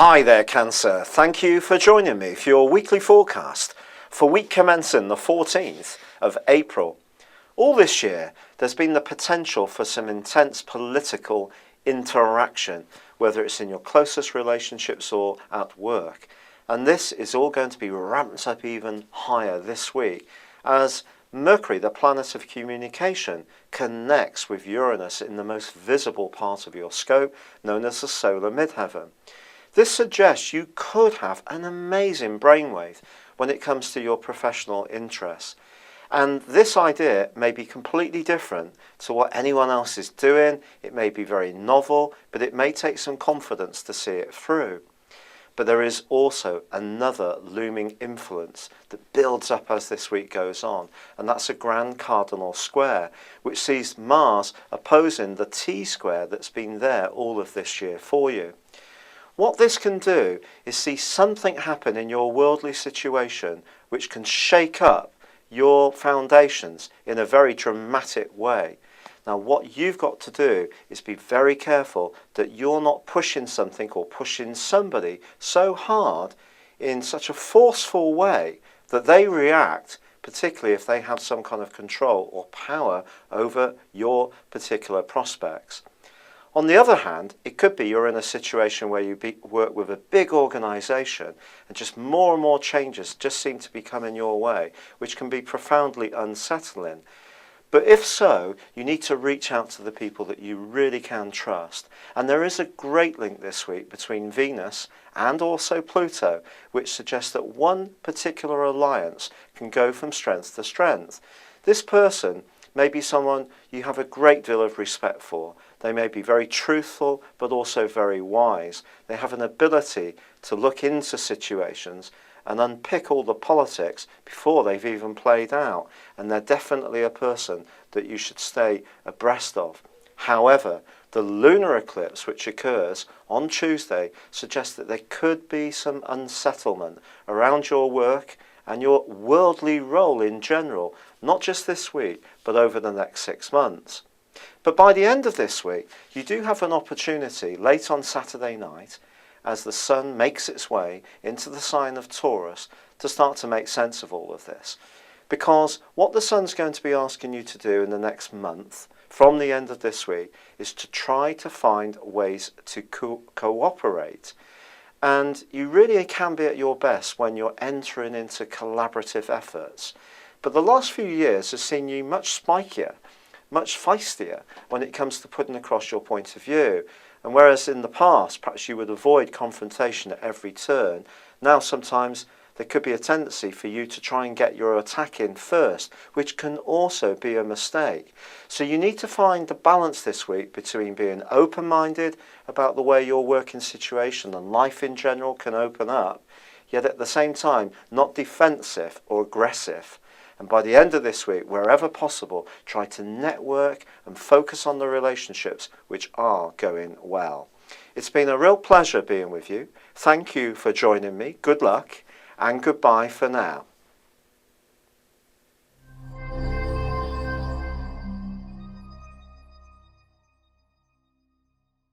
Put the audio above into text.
Hi there, Cancer. Thank you for joining me for your weekly forecast for week commencing the 14th of April. All this year, there's been the potential for some intense political interaction, whether it's in your closest relationships or at work. And this is all going to be ramped up even higher this week as Mercury, the planet of communication, connects with Uranus in the most visible part of your scope, known as the solar midheaven. This suggests you could have an amazing brainwave when it comes to your professional interests. And this idea may be completely different to what anyone else is doing. It may be very novel, but it may take some confidence to see it through. But there is also another looming influence that builds up as this week goes on, and that's a grand cardinal square, which sees Mars opposing the T-square that's been there all of this year for you. What this can do is see something happen in your worldly situation which can shake up your foundations in a very dramatic way. Now, what you've got to do is be very careful that you're not pushing something or pushing somebody so hard in such a forceful way that they react, particularly if they have some kind of control or power over your particular prospects. On the other hand, it could be you're in a situation where you work with a big organisation and just more and more changes just seem to be coming your way, which can be profoundly unsettling. But if so, you need to reach out to the people that you really can trust. And there is a great link this week between Venus and also Pluto, which suggests that one particular alliance can go from strength to strength. This person may be someone you have a great deal of respect for. They may be very truthful, but also very wise. They have an ability to look into situations and unpick all the politics before they've even played out. And they're definitely a person that you should stay abreast of. However, the lunar eclipse, which occurs on Tuesday, suggests that there could be some unsettlement around your work and your worldly role in general, not just this week, but over the next 6 months. But by the end of this week, you do have an opportunity late on Saturday night, as the sun makes its way into the sign of Taurus, to start to make sense of all of this. Because what the sun's going to be asking you to do in the next month, from the end of this week, is to try to find ways to cooperate. And you really can be at your best when you're entering into collaborative efforts. But the last few years has seen you much spikier, much feistier when it comes to putting across your point of view. And whereas in the past, perhaps you would avoid confrontation at every turn, now sometimes there could be a tendency for you to try and get your attack in first, which can also be a mistake. So you need to find the balance this week between being open-minded about the way your working situation and life in general can open up, yet at the same time not defensive or aggressive. And by the end of this week, wherever possible, try to network and focus on the relationships which are going well. It's been a real pleasure being with you. Thank you for joining me. Good luck and goodbye for now.